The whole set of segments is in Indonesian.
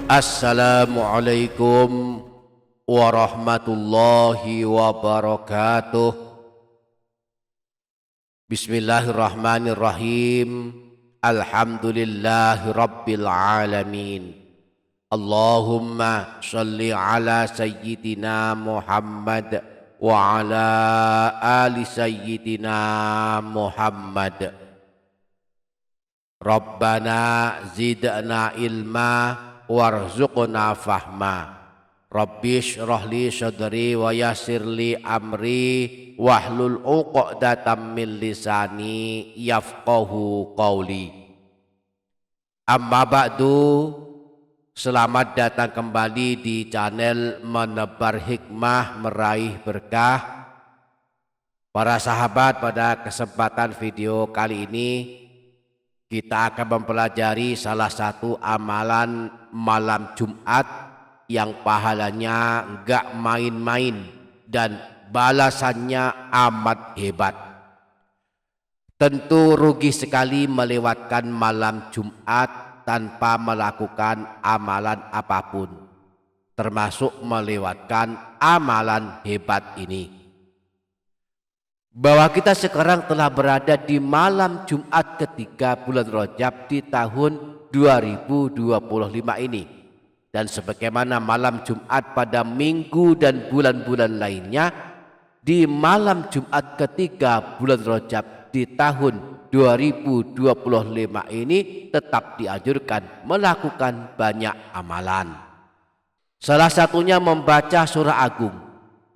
Assalamualaikum warahmatullahi wabarakatuh. Bismillahirrahmanirrahim. Alhamdulillahi rabbil alamin. Allahumma shalli ala sayyidina Muhammad wa ala ali sayyidina Muhammad. Rabbana zidna ilma warzuqna fahma. Rabbi shrah li sadri wa yassir li amri wahlul 'uqdatam min lisani yafqahu qawli. Amma ba'du, selamat datang kembali di channel Menebar Hikmah Meraih Berkah. Para sahabat, pada kesempatan video kali ini kita akan mempelajari salah satu amalan malam Jumat yang pahalanya enggak main-main dan balasannya amat hebat. Tentu rugi sekali melewatkan malam Jumat tanpa melakukan amalan apapun, termasuk melewatkan amalan hebat ini. Bahwa kita sekarang telah berada di malam Jumat ketiga bulan Rajab di tahun 2025 ini. Dan sebagaimana malam Jumat pada minggu dan bulan-bulan lainnya, di malam Jumat ketiga bulan Rajab di tahun 2025 ini tetap dianjurkan melakukan banyak amalan. Salah satunya membaca surah Agung,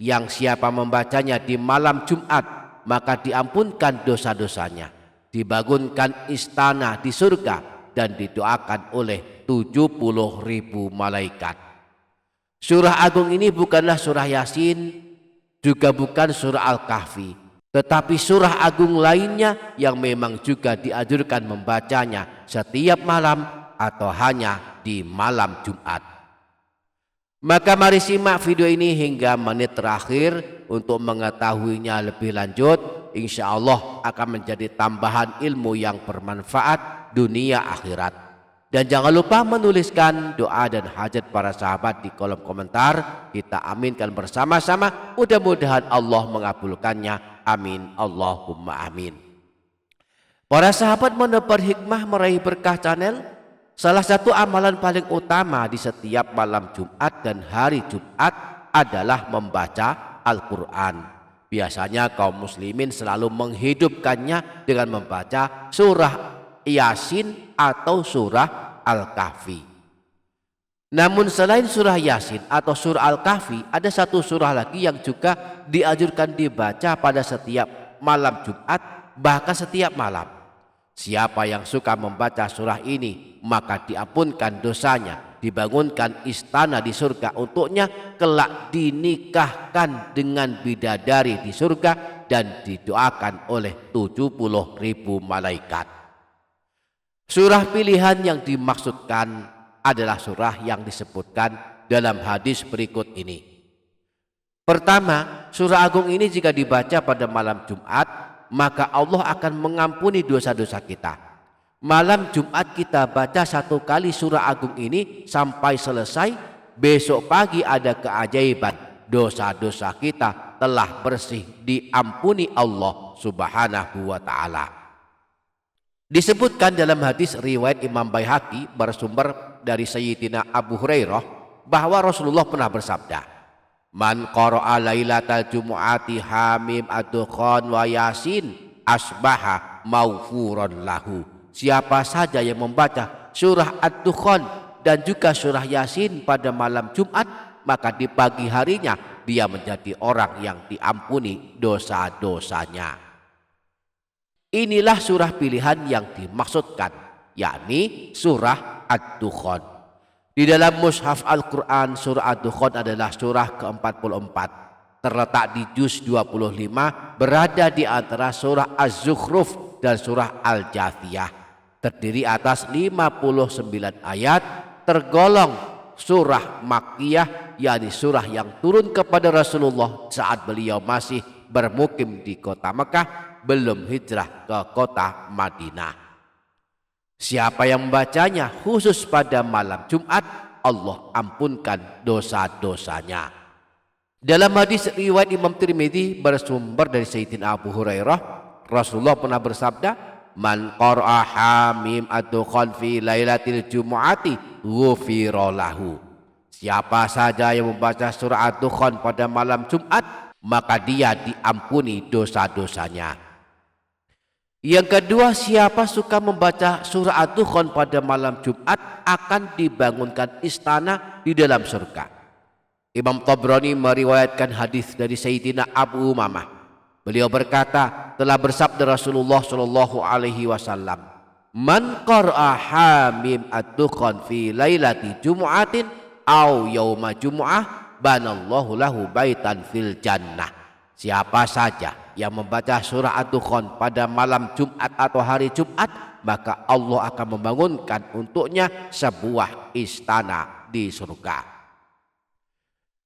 yang siapa membacanya di malam Jumat maka diampunkan dosa-dosanya, dibangunkan istana di surga dan didoakan oleh 70.000 malaikat. Surah Agung ini bukanlah surah Yasin, juga bukan surah Al-Kahfi, tetapi surah Agung lainnya yang memang juga dianjurkan membacanya setiap malam atau hanya di malam Jumat. Maka mari simak video ini hingga menit terakhir untuk mengetahuinya lebih lanjut. Insya Allah akan menjadi tambahan ilmu yang bermanfaat dunia akhirat. Dan jangan lupa menuliskan doa dan hajat para sahabat di kolom komentar. Kita aminkan bersama-sama. Mudah-mudahan Allah mengabulkannya. Amin. Allahumma amin. Para sahabat Menebar Hikmah Meraih Berkah channel, salah satu amalan paling utama di setiap malam Jumat dan hari Jumat adalah membaca Al-Quran. Biasanya kaum muslimin selalu menghidupkannya dengan membaca surah Yasin atau surah Al-Kahfi. Namun selain surah Yasin atau surah Al-Kahfi, ada satu surah lagi yang juga dianjurkan dibaca pada setiap malam Jumat, bahkan setiap malam. Siapa yang suka membaca surah ini maka diampunkan dosanya, dibangunkan istana di surga untuknya, kelak dinikahkan dengan bidadari di surga dan didoakan oleh 70.000 malaikat. Surah pilihan yang dimaksudkan adalah surah yang disebutkan dalam hadis berikut ini. Pertama, surah Agung ini jika dibaca pada malam Jumat, maka Allah akan mengampuni dosa-dosa kita. Malam Jumat kita baca satu kali surah Agung ini sampai selesai, besok pagi ada keajaiban. Dosa-dosa kita telah bersih, diampuni Allah Subhanahu wa ta'ala. Disebutkan dalam hadis riwayat Imam Baihaqi bersumber dari Sayyidina Abu Hurairah bahwa Rasulullah pernah bersabda, "Man qara'a lailatal jumu'ati hamim ad-dukhan wa yasin asbaha maghfuran lahu." Siapa saja yang membaca surah ad-dukhan dan juga surah Yasin pada malam Jumat, maka di pagi harinya dia menjadi orang yang diampuni dosa-dosanya. Inilah surah pilihan yang dimaksudkan, yakni surah Ad-Dukhan. Di dalam mushaf Al-Quran, surah Ad-Dukhan adalah surah ke-44. Terletak di juz 25, berada di antara surah Az-Zukhruf dan surah Al-Jathiyah. Terdiri atas 59 ayat, tergolong surah Makkiyah, yakni surah yang turun kepada Rasulullah saat beliau masih bermukim di kota Mekah, belum hijrah ke kota Madinah. Siapa yang membacanya khusus pada malam Jumat, Allah ampunkan dosa-dosanya. Dalam hadis riwayat Imam Tirmidzi bersumber dari Sayyidina Abu Hurairah, Rasulullah pernah bersabda, "Man qara'a hamim ad-dukhan fi lailatil jumu'ati ghufira lahu." Siapa saja yang membaca surah ad-dukhan pada malam Jumat, maka dia diampuni dosa-dosanya. Yang kedua, siapa suka membaca surah ad-dukhan pada malam Jumat akan dibangunkan istana di dalam surga. Imam Tabrani meriwayatkan hadis dari Sayyidina Abu Umamah. Beliau berkata, telah bersabda Rasulullah Shallallahu Alaihi Wasallam, "Man qara'a hamim ad-dukhan fi lailati jumu'atin aw yauma jumu'ah banallahu lahu baitan fil jannah." Siapa saja yang membaca surah ad-dukhan pada malam Jumat atau hari Jumat, maka Allah akan membangunkan untuknya sebuah istana di surga.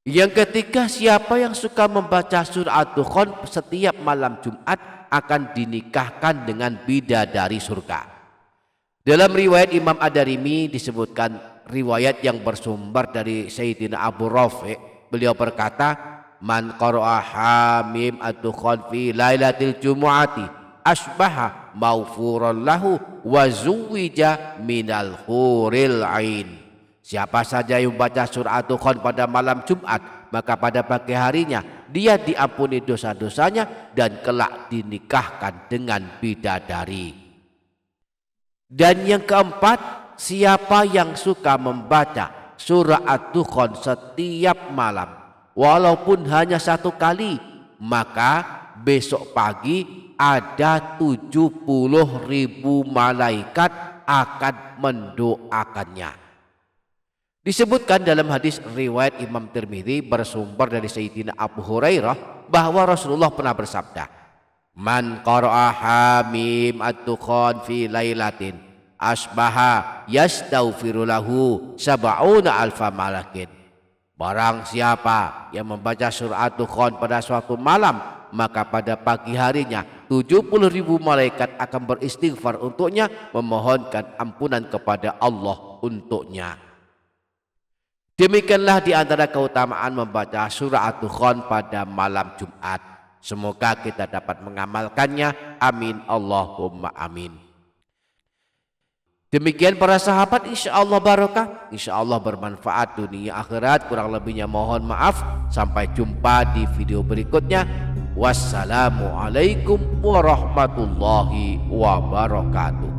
Yang ketiga, siapa yang suka membaca surah ad-dukhan setiap malam Jumat akan dinikahkan dengan bidadari surga. Dalam riwayat Imam Ad-Darimi disebutkan riwayat yang bersumber dari Sayyidina Abu Rafi'. Beliau berkata, "Man qara'a hamim ad-dukhan fi lailatil jumu'ati asbaha maufuran lahu wa zuwija minal huril ain." Siapa saja yang membaca surah ad-dukhan pada malam Jumat, maka pada pagi harinya dia diampuni dosa-dosanya dan kelak dinikahkan dengan bidadari. Dan yang keempat, siapa yang suka membaca surah ad-dukhan setiap malam, walaupun hanya satu kali, maka besok pagi ada 70.000 malaikat akan mendoakannya. Disebutkan dalam hadis riwayat Imam Tirmidzi bersumber dari Sayyidina Abu Hurairah bahwa Rasulullah pernah bersabda, "Man qara'a hamim ad-dukhan fi lailatin asbaha yastaghfiru lahu sab'una alfa malakin." Barang siapa yang membaca surah ad-dukhan pada suatu malam, maka pada pagi harinya 70.000 malaikat akan beristighfar untuknya, memohonkan ampunan kepada Allah untuknya. Demikianlah di antara keutamaan membaca surah ad-dukhan pada malam Jumat. Semoga kita dapat mengamalkannya. Amin Allahumma amin. Demikian para sahabat, insyaallah barokah, insyaallah bermanfaat dunia akhirat. Kurang lebihnya mohon maaf. Sampai jumpa di video berikutnya. Wassalamualaikum warahmatullahi wabarakatuh.